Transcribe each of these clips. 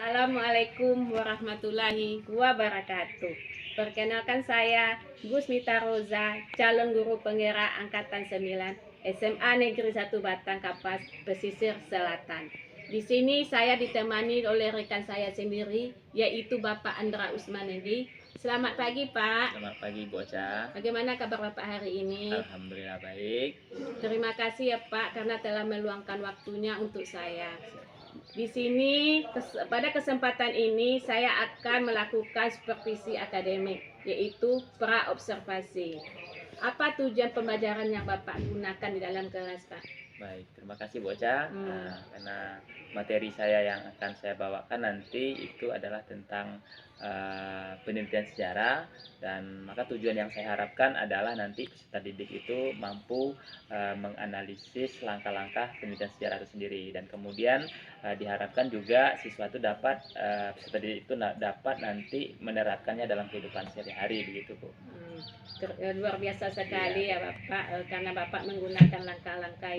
Assalamualaikum warahmatullahi wabarakatuh. Perkenalkan saya Gusmita Roza, calon guru penggerak Angkatan 9 SMA Negeri 1 Batang Kapas, Pesisir Selatan. Di sini saya ditemani oleh rekan saya sendiri, yaitu Bapak Andra Usmanedi. Selamat pagi, Pak. Selamat pagi, Bu Ocha. Bagaimana kabar Bapak hari ini? Alhamdulillah baik. Terima kasih ya Pak karena telah meluangkan waktunya untuk saya. Di sini pada kesempatan ini saya akan melakukan supervisi akademik, yaitu pra-observasi. Apa tujuan pembelajaran yang Bapak gunakan di dalam kelas, Pak? Baik, terima kasih Bu Ocha. Karena materi saya yang akan saya bawakan nanti itu adalah tentang penelitian sejarah, dan maka tujuan yang saya harapkan adalah nanti peserta didik itu mampu menganalisis langkah-langkah penelitian sejarah itu sendiri, dan kemudian diharapkan juga siswa itu dapat peserta didik itu dapat nanti menerapkannya dalam kehidupan sehari-hari, begitu Bu. Luar biasa sekali ya Bapak, karena Bapak menggunakan langkah-langkah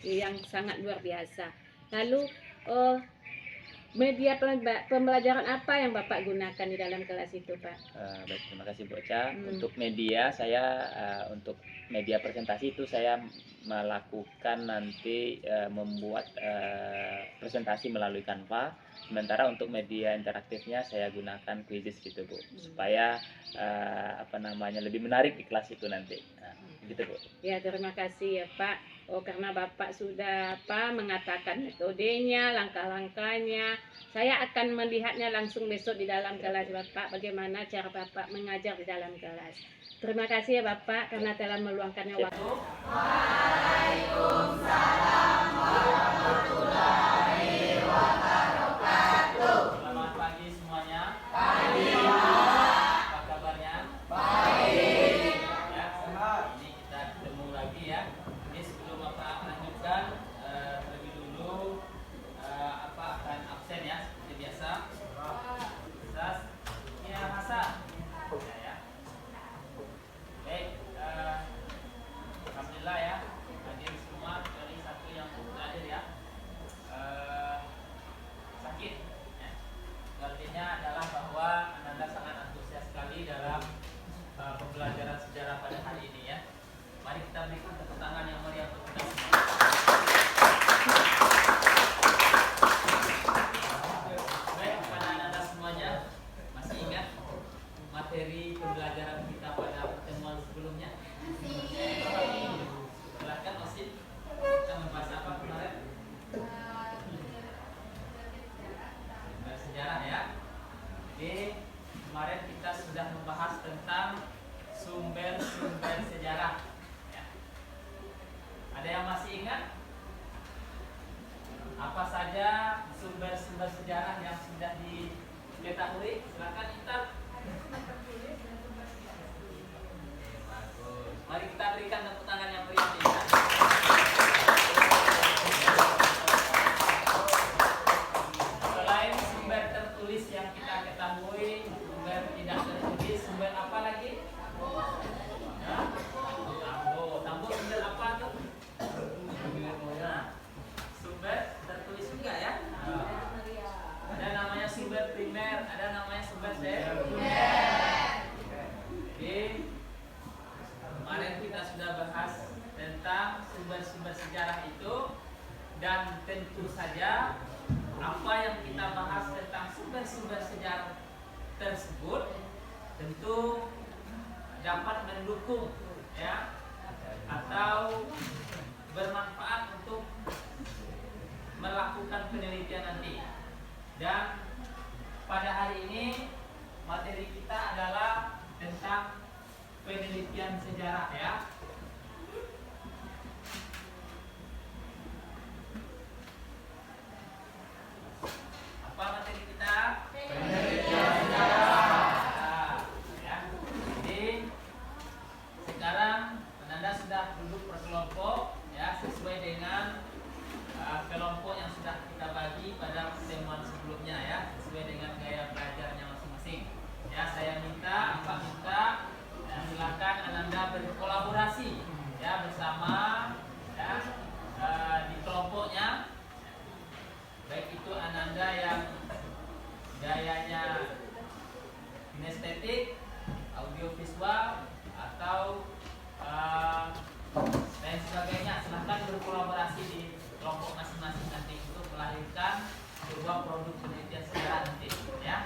yang sangat luar biasa. Lalu media pembelajaran apa yang Bapak gunakan di dalam kelas itu, Pak? Baik, terima kasih Bu Ocha. Untuk media saya untuk media presentasi itu saya melakukan nanti membuat presentasi melalui Canva. Sementara untuk media interaktifnya saya gunakan quizzes gitu Bu, supaya lebih menarik di kelas itu nanti. Gitu Bu. Ya, terima kasih ya Pak. Karena Bapak sudah mengatakan metodenya, langkah-langkahnya, saya akan melihatnya langsung besok di dalam kelas Bapak, bagaimana cara Bapak mengajar di dalam kelas. Terima kasih ya Bapak karena telah meluangkannya waktu. Waalaikumsalam warahmatullahi wabarakatuh. Selamat pagi semuanya. Pagi. Apa kabarnya? Baik. Ya, ini kita ketemu lagi ya. Ini sebelum Bapak lanjutkan, terlebih dulu akan absen ya seperti biasa. Ya, masa. Ya. Baik, alhamdulillah ya. Hadir semua dari satu yang hadir ya. Sakit. Ya. Artinya adalah bahwa Anda sangat antusias sekali dalam pembelajaran sejarah pada hari ini ya. Mari kita berikan tepuk tangan yang meriah untuk kita semua. Baik, kepada Anda semuanya, masih ingat materi pembelajaran kita pada pertemuan sebelumnya? Silakan Osin, kita membahas apa kemarin? Sejarah ya. Jadi kemarin kita sudah membahas tentang sumber-sumber sejarah ya. Ada yang masih ingat apa saja sumber-sumber sejarah yang sudah diketahui? Silakan Intan. Bagus. Mari kita berikan tepuk tangan yang meriah Intan. Selain sumber tertulis yang kita ketahui, sumber tidak tertulis, sumber apa lagi? Tambo sumber apa tuh? Nah, sumber tertulis juga ya. Ada namanya sumber primer, ada namanya sumber sekunder. Jadi kemarin kita sudah bahas tentang sumber-sumber sejarah itu, dan tentu saja apa yang kita bahas tentang sumber-sumber sejarah tersebut tentu dapat mendukung ya, atau bermanfaat untuk melakukan penelitian nanti. Dan pada hari ini materi kita adalah tentang penelitian sejarah ya. Apa materi kita? Penelitian sejarah. Ya. Jadi sekarang Anda sudah duduk per kelompok ya, sesuai dengan kelompok yang sudah kita bagi pada pertemuan sebelumnya ya, sesuai dengan gaya belajarnya masing-masing. Ya, saya minta, silakan Anda berkolaborasi ya bersama ya di kelompoknya. Baik itu Ananda yang sebuah produk penelitian sejarah nanti, ya.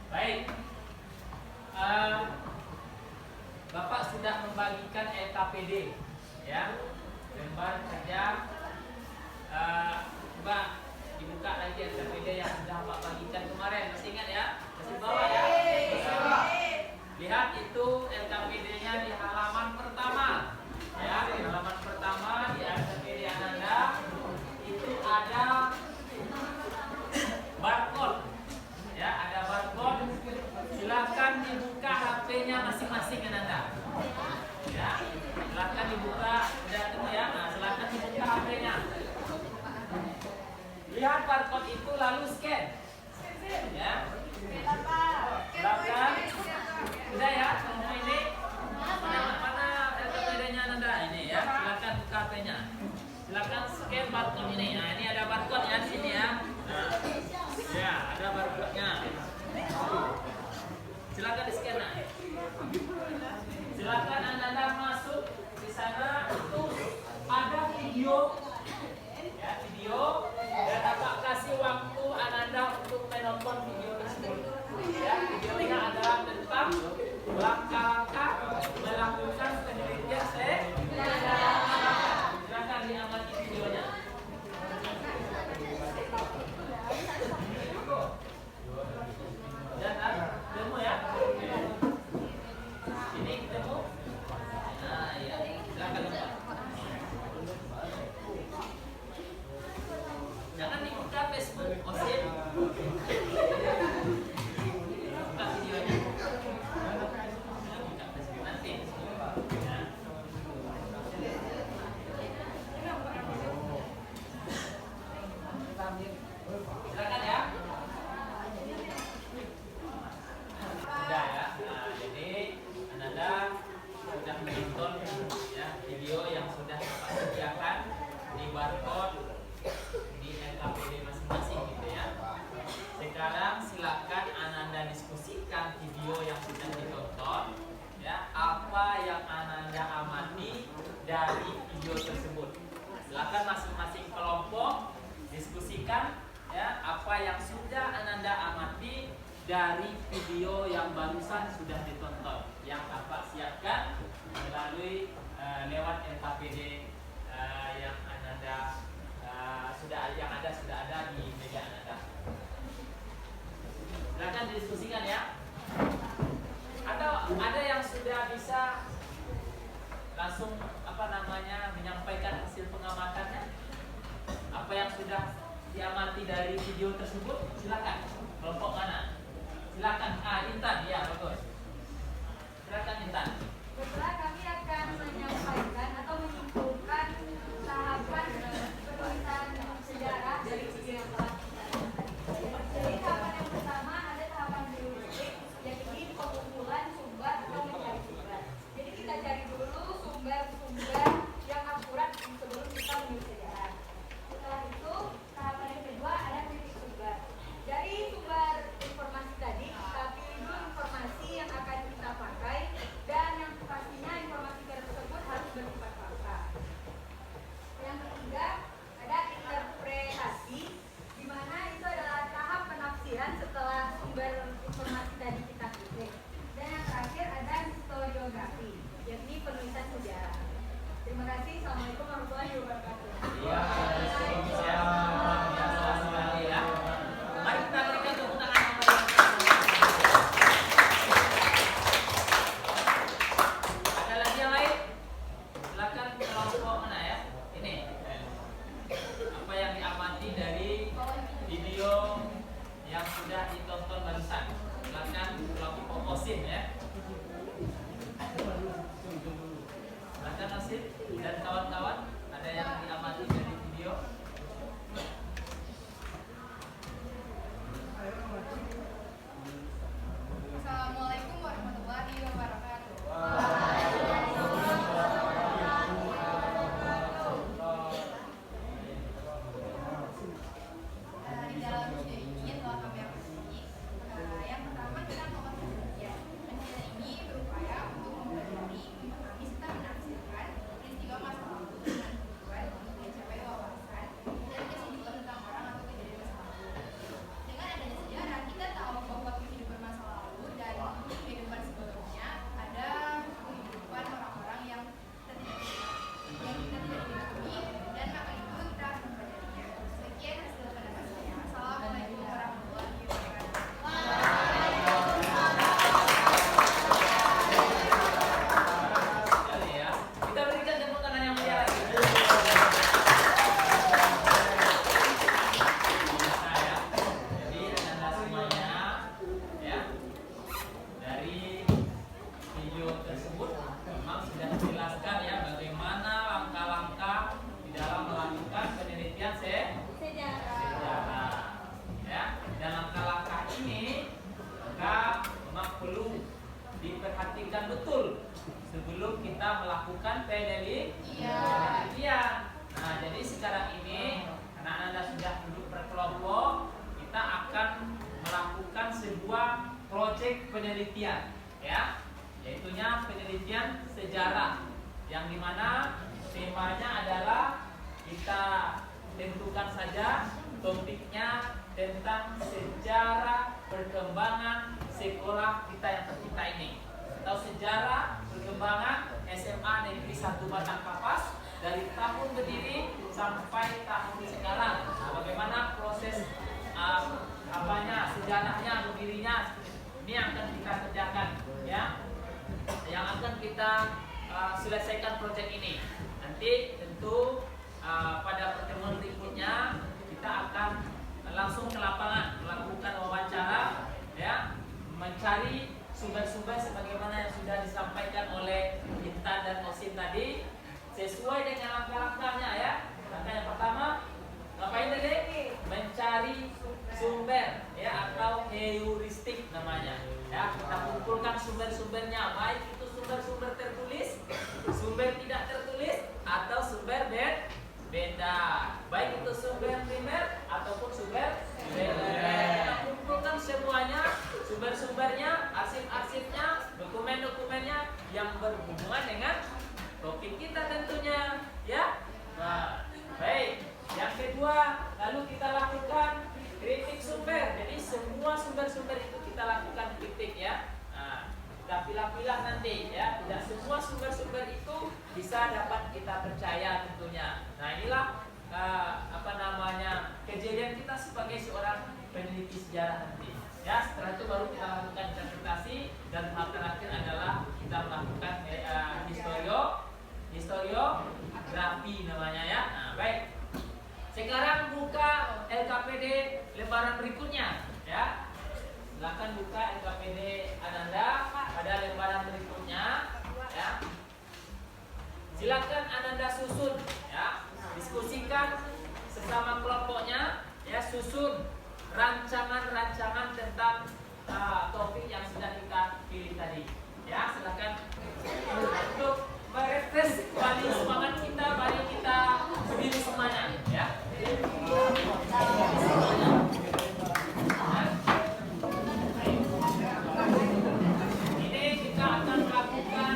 Baik. Bapak sudah membagikan LKPD, ya, lembar kerja. Coba dibuka lagi LKPD yang sudah Bapak bagikan kemarin, masih ingat ya? Masih bawa ya? Lihat itu LKPD-nya di halaman pertama, ya, di halaman pertama di LKPD Ananda itu ada barcode, ya, ada barcode. Silakan dibuka HP-nya masing-masing Ananda, ya, silakan dibuka, udah ketemu ya, nah, silakan dibuka HP-nya. Lihat barcode itu lalu scan, ya, silakan. Sudah ya, semua ini mana LKPD-nya Ananda ini ya, silakan buka HP-nya. Silakan scan barcode ini. Nah, ini ada barcode ya di sini ya. Nah, ya, ada barcode-nya. Silakan di-scan. Nah. Silakan Ananda masuk di sana, itu ada video. Ya, video, dan Bapak kasih waktu Ananda untuk menonton video tersebut. Ya, videonya adalah tentang langkah-langkah melakukan penelitian sejarah. Silakan diamati videonya. Dan ketemu ya. Ini ketemu. Nah, ya. Silakan nonton. Jangan dibuka Facebook, Osim. Buka videonya. Buka Facebook nanti. Ya. Silakan ya. Sudah ya. Nah, jadi Ananda sudah menonton ya video yang sudah Bapak sediakan di barcode di LKPD masing-masing gitu ya. Sekarang silakan Ananda diskusikan video yang sudah ditonton, ya, apa yang Ananda amati dari video tersebut. Silakan masing-masing kelompok diskusikan ya apa yang sudah Ananda amati dari video yang barusan sudah ditonton yang Bapak siapkan melalui lewat LKPD yang Ananda sudah ada di meja Ananda. Silakan didiskusikan ya. Atau ada yang sudah bisa langsung menyampaikan hasil pengamatannya, apa yang sudah diamati dari video tersebut, silakan. Kelompok mana? Silakan. Intan, ya bagus. Silakan Intan. Setelah kami akan menyampaikan atau menyimpulkan tahapan penulisan sejarah dari video yang telah kita lakukan. Jadi tahapan yang pertama ada tahapan heuristik, yakni pengumpulan sumber atau mencari sumber. Jadi kita cari dulu sumber-sumber yang akurat sebelum kita menulis sejarah. Setelah itu tahapan yang kedua ada kritik sumber. Dari sumber informasi tadi kita pilih dulu informasi yang akan kita pakai dan yang pastinya informasi tersebut harus bersifat fakta. Yang ketiga ada interpretasi, di mana itu adalah tahap penafsiran setelah sumber informasi tadi kita pilih. Dan yang terakhir ada historiografi, yakni penulisan sejarah. Terima kasih. Assalamualaikum warahmatullahi wabarakatuh. Mari kita berikan tepuk tangan yang meriah. Ada lagi yang lain? Silakan kelompok mana ya? Ini. Apa yang diamati dari video yang sudah ditonton barusan? Silakan kelompok Osim ya. Silakan Osim dan kawan-kawan. memang sudah dijelaskan ya bagaimana langkah-langkah di dalam melakukan penelitian sejarah. Ya, dan langkah-langkah ini maka memang perlu diperhatikan betul sebelum kita melakukan penelitian. Nah, jadi sekarang ini karena Anda sudah duduk berkelompok, kita akan melakukan sebuah proyek penelitian, ya, yaitunya penelitian sejarah, yang dimana temanya adalah kita tentukan saja topiknya tentang sejarah perkembangan sekolah kita yang tercinta ini, atau sejarah perkembangan SMA Negeri 1 Batang Kapas dari tahun berdiri sampai tahun sekarang. Nah, bagaimana proses sejarahnya, berdirinya, ini yang akan kita kerjakan, ya, yang akan kita selesaikan proyek ini. Nanti tentu pada pertemuan berikutnya kita akan langsung ke lapangan melakukan wawancara, ya, mencari sumber-sumber sebagaimana yang sudah disampaikan oleh Intan dan Osin tadi, sesuai dengan langkah-langkahnya, ya. Langkah yang pertama ngapain tadi? Mencari sumber, ya, atau heuristik namanya, ya. Kita kumpulkan sumber-sumbernya, baik itu sumber-sumber tertulis, sumber tidak tertulis, atau sumber beda, baik itu sumber primer ataupun sumber sekunder. Kita kumpulkan semuanya, sumber-sumbernya, arsip-arsipnya, dokumen-dokumennya yang berhubungan dengan topik kita tentunya, ya. Nah, baik. Yang kedua, lalu kita lakukan kritik sumber. Jadi semua sumber-sumber itu kita lakukan kritik, ya. Nah, kita pilah-pilah nanti, ya. Tidak semua sumber-sumber itu bisa dapat kita percaya tentunya. Nah, inilah kejadian kita sebagai seorang peneliti sejarah nanti. Ya, setelah itu baru kita lakukan interpretasi, dan hal terakhir adalah kita melakukan historiografi namanya, ya. Nah, baik. Sekarang buka LKPD lembaran berikutnya, ya. Silakan buka LKPD Ananda pada lembaran berikutnya, ya. Silakan Ananda susun, ya. Diskusikan sesama kelompoknya, ya, susun rancangan-rancangan tentang topik yang sudah kita pilih tadi, ya. Silakan untuk merefresh kembali semangat kita, mari kita berdiri semuanya, ya. Ini kita akan melakukan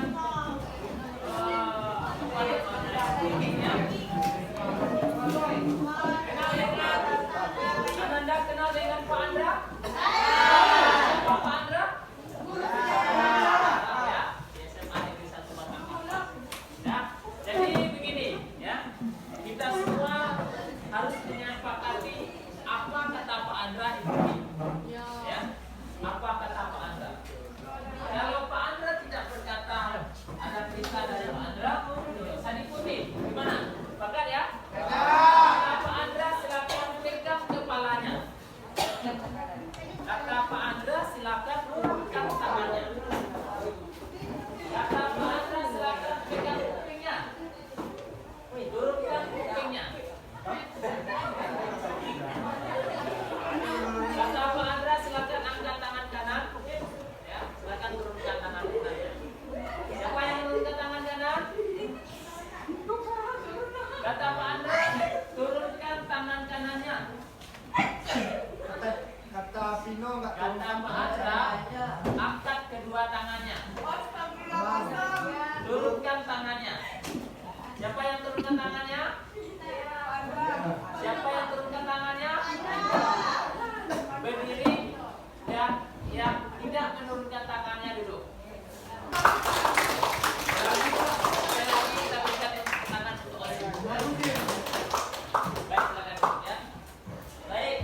Ananda kenal dengan Pak Andra? Siapa Pak Andra? Ya, di SMA Negeri 1 Batang Kapas. Nah, jadi begini, ya. Kita semua harus menyepakati apa kata Pak Andra ikuti. Ya. Apa kata Pak Andra? Kalau Pak Andra tidak berkata ada perintah dari Pak Andra, tidak usah diikuti. Gimana? Sepakat, ya? Kata Pak Andra silakan pegang kepalanya. Kata Pak Andra silakan turunkan tangannya. Kata Pak Andra silakan pegang kupingnya. Turunkan kupingnya. Kata Pak Andra silakan angkat tangan kanan. Ya, silakan turunkan tangan kanannya. Siapa yang turunkan tangan kanan? Kata Pak Andra turunkan tangan kanannya. Kata Vino nggak Kata Pak Andra angkat kedua tangannya. Turunkan tangannya. Siapa yang turunkan tangannya? Siapa yang turunkan tangannya? Berdiri, ya, yang tidak menurunkan tangannya duduk. Sekali lagi kita berikan tangan untuk orang. Baik, silakan, ya. Baik,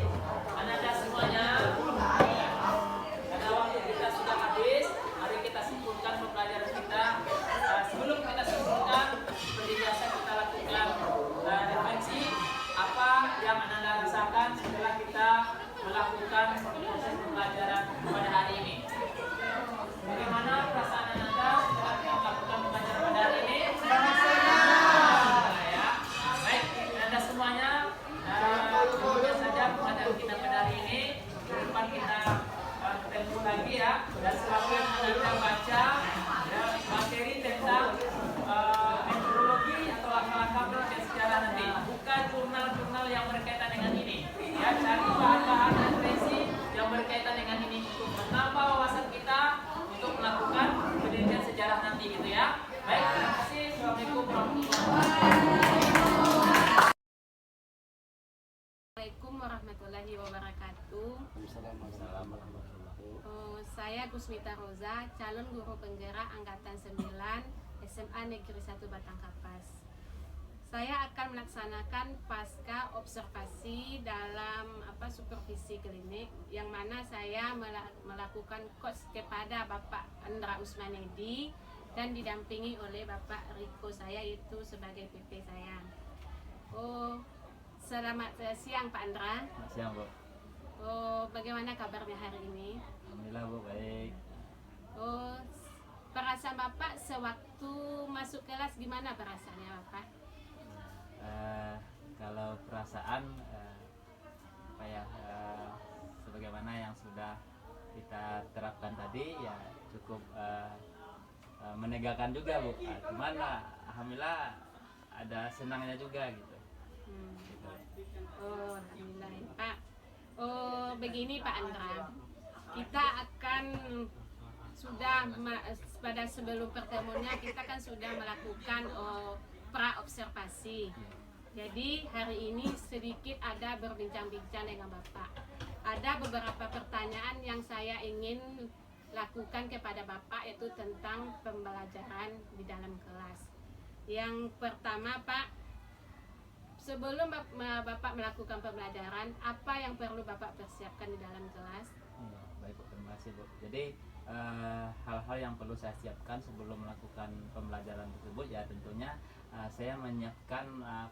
Ananda semuanya. Karena waktu kita sudah habis, mari kita simpulkan pembelajaran kita. Sebelum kita simpulkan, seperti biasa kita lakukan nanti gitu ya. Baik, terima kasih. Assalamualaikum warahmatullahi Assalamualaikum warahmatullahi wabarakatuh. Saya Gusmita Roza, calon guru penggerak angkatan 9 SMA Negeri 1 Batang Kapas. Saya akan melaksanakan pasca observasi dalam supervisi klinik, yang mana saya melakukan coach kepada Bapak Andra Usmanedi dan didampingi oleh Bapak Riko saya itu sebagai PP saya. Selamat siang Pak Andra. Siang, Bu. Bagaimana kabarnya hari ini? Alhamdulillah, Bu, baik. Perasaan Bapak sewaktu masuk kelas gimana perasaannya Bapak? Kalau perasaan sebagaimana yang sudah kita terapkan tadi ya cukup menegakkan juga, Bu. Cuman alhamdulillah ada senangnya juga gitu. Gitu. Alhamdulillah ya, Pak. Begini Pak Andra, kita akan pada sebelum pertemuannya kita kan sudah melakukan pra observasi. Jadi hari ini sedikit ada berbincang-bincang dengan Bapak. Ada beberapa pertanyaan yang saya ingin lakukan kepada Bapak, yaitu tentang pembelajaran di dalam kelas. Yang pertama Pak, sebelum Bapak melakukan pembelajaran, apa yang perlu Bapak persiapkan di dalam kelas? Ya, baik, Bu. Terima kasih, Bu. Jadi hal-hal yang perlu saya siapkan sebelum melakukan pembelajaran tersebut ya tentunya saya menyiapkan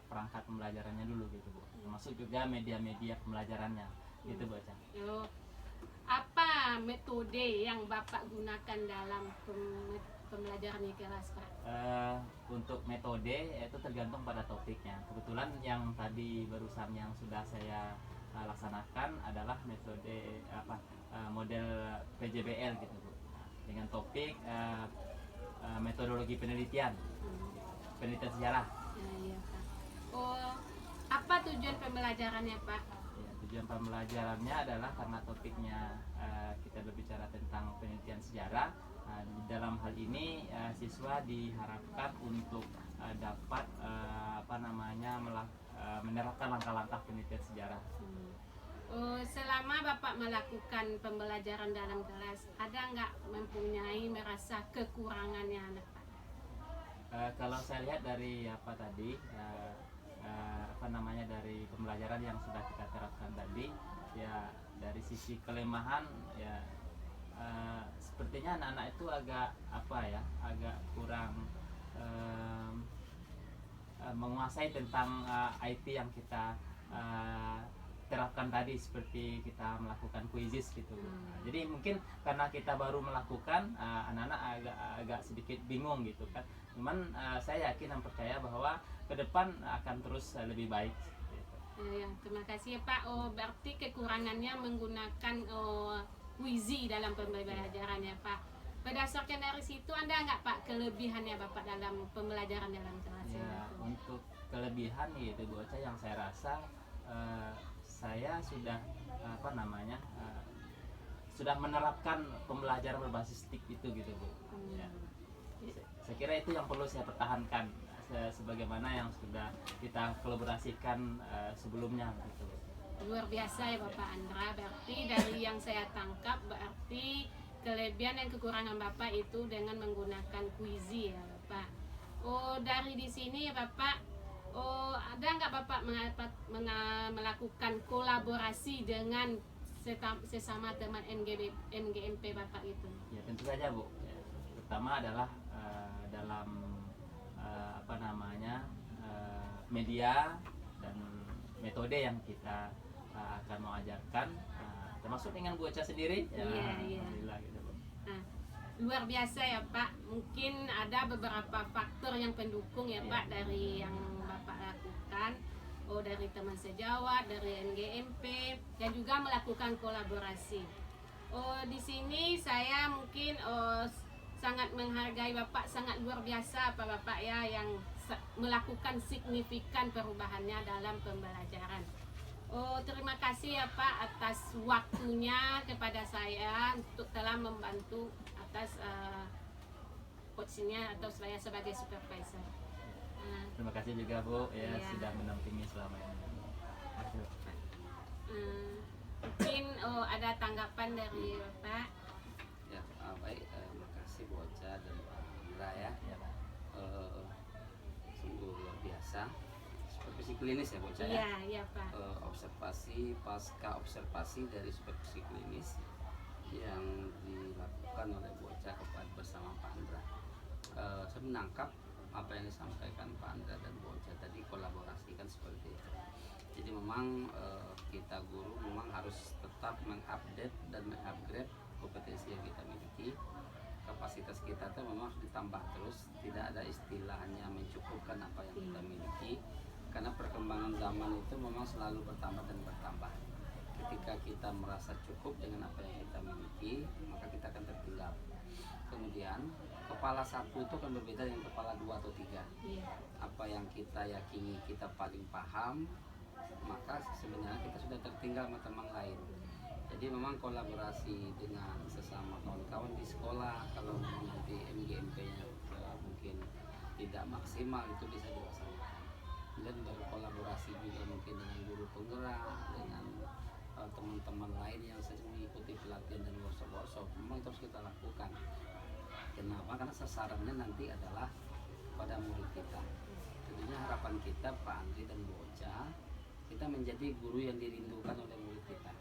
perangkat pembelajarannya dulu gitu, Bu. Termasuk juga media-media pembelajarannya gitu, Bu. Apa metode yang Bapak gunakan dalam pembelajaran di kelas, Pak? Untuk metode itu tergantung pada topiknya. Kebetulan yang tadi barusan yang sudah saya laksanakan adalah metode model PJBL gitu, Bu. Dengan topik metodologi penelitian sejarah. Iya, Pak. Apa tujuan pembelajarannya, Pak? Ya, tujuan pembelajarannya adalah karena topiknya kita berbicara tentang penelitian sejarah. Dalam hal ini siswa diharapkan untuk dapat menerapkan langkah-langkah penelitian sejarah. Selama Bapak melakukan pembelajaran dalam kelas, ada nggak merasa kekurangannya anak, Pak? Kalau saya lihat dari dari pembelajaran yang sudah kita terapkan tadi, ya dari sisi kelemahan ya sepertinya anak-anak itu agak kurang menguasai tentang IT yang kita terapkan tadi, seperti kita melakukan quizzes gitu. Jadi mungkin karena kita baru melakukan, anak-anak agak sedikit bingung gitu kan. Cuman saya yakin dan percaya bahwa ke depan akan terus lebih baik. Ya, terima kasih ya Pak. Berarti kekurangannya menggunakan quizy dalam pembelajarannya Pak. Berdasarkan dari situ Anda nggak Pak kelebihannya Bapak dalam pembelajaran dalam kelas? Ya, untuk kelebihan itu bocah yang saya rasa saya sudah sudah menerapkan pembelajaran berbasis stick itu gitu, Bu. Ya. Saya kira itu yang perlu saya pertahankan sebagaimana yang sudah kita kolaborasikan sebelumnya gitu. Luar biasa ya Bapak Andra. Berarti dari yang saya tangkap, berarti kelebihan dan kekurangan Bapak itu dengan menggunakan quizy ya Bapak. Dari di sini ya Bapak, ada nggak Bapak melakukan kolaborasi dengan sesama teman NGMP Bapak itu? Ya tentu saja, Bu. Ya, pertama adalah dalam media dan metode yang kita akan mau ajarkan, termasuk dengan Bu Ocha sendiri. Ya, iya. Alhamdulillah gitu, Bu. Nah, luar biasa ya Pak. Mungkin ada beberapa faktor yang pendukung ya Pak dari yang Bapak lakukan. Dari teman sejawat, dari NGMP, dan juga melakukan kolaborasi. Di sini saya mungkin sangat menghargai Bapak, sangat luar biasa Pak Bapak ya yang melakukan signifikan perubahannya dalam pembelajaran. Terima kasih ya Pak atas waktunya kepada saya untuk telah membantu atas coachnya atau saya sebagai supervisor. Terima kasih juga Bu ya Iya. sudah menampingi selama ini. Mungkin ada tanggapan dari Bapak. Ya, baik, makasih Bu Ocha dan Pak Andra ya. Ya, Pak. Sungguh luar biasa. Supervisi klinis ya Bu Ocha ya. Iya, iya Pak. Observasi pasca observasi dari supervisi klinis yang dilakukan oleh Bu Ocha bersama Pak Andra. Saya menangkap apa yang disampaikan Pak Andra dan Bu Ocha tadi, kolaborasi kan seperti itu. Jadi memang kita guru memang harus tetap mengupdate dan mengupgrade kompetensi yang kita miliki. Kapasitas kita tuh memang harus ditambah terus, tidak ada istilahnya mencukupkan apa yang kita miliki, karena perkembangan zaman itu memang selalu bertambah dan bertambah. Ketika kita merasa cukup dengan apa yang kita miliki, maka kita akan tertinggal. Kemudian kepala satu itu akan berbeda dengan kepala 2 atau 3. Iya. Apa yang kita yakini kita paling paham, maka sebenarnya kita sudah tertinggal sama teman lain. Jadi memang kolaborasi dengan sesama kawan-kawan di sekolah, kalau nanti MGMP-nya mungkin tidak maksimal, itu bisa dilaksanakan. Dan berkolaborasi juga mungkin dengan guru penggerak, dengan teman-teman lain yang sedang mengikuti pelatihan dan workshop, memang itu harus kita lakukan. Kenapa? Karena sasarannya nanti adalah pada murid kita. Tentunya harapan kita Pak Andri dan Bu Ocha, kita menjadi guru yang dirindukan oleh murid kita.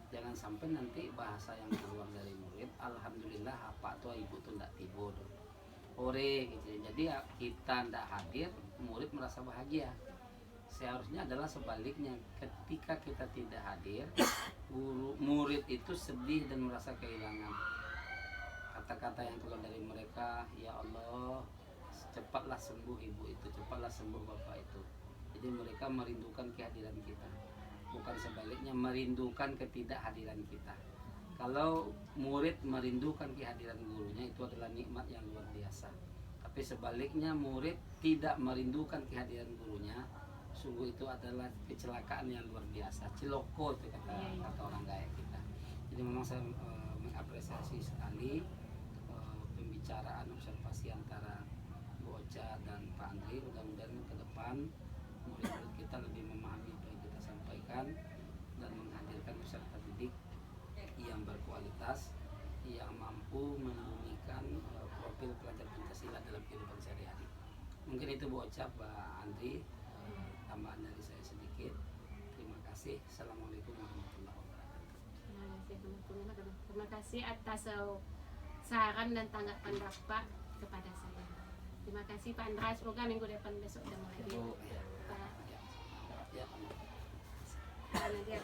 Jangan sampai nanti bahasa yang keluar dari murid, alhamdulillah apa tuh ibu tuh ndak tibo ore gitu. Jadi ya, kita ndak hadir, murid merasa bahagia. Seharusnya adalah sebaliknya, ketika kita tidak hadir, murid itu sedih dan merasa kehilangan. Kata-kata yang keluar dari mereka, ya Allah, cepatlah sembuh ibu itu, cepatlah sembuh bapak itu. Jadi mereka merindukan kehadiran kita, bukan sebaliknya merindukan ketidakhadiran kita. Kalau murid merindukan kehadiran gurunya, itu adalah nikmat yang luar biasa. Tapi sebaliknya murid tidak merindukan kehadiran gurunya, sungguh itu adalah kecelakaan yang luar biasa. Ciloko itu kata orang Gayak kita. Jadi memang saya mengapresiasi sekali pembicaraan observasi antara Bu Ocha dan Pak Andri. Mudah-mudahan ke depan murid-murid kita lebih memahami apa yang kita sampaikan dan menghadirkan peserta didik yang berkualitas, yang mampu membumikan profil pelajar Pancasila dalam kehidupan sehari-hari. Mungkin itu Bu Ocha, Pak Andri, tambahan dari saya sedikit. Terima kasih. Assalamualaikum warahmatullahi wabarakatuh. Terima kasih atas saran dan tanggapan Bapak kepada saya. Terima kasih Pak Andra, semoga minggu depan besok udah mulai. Bu. Pak. Ya. Nanti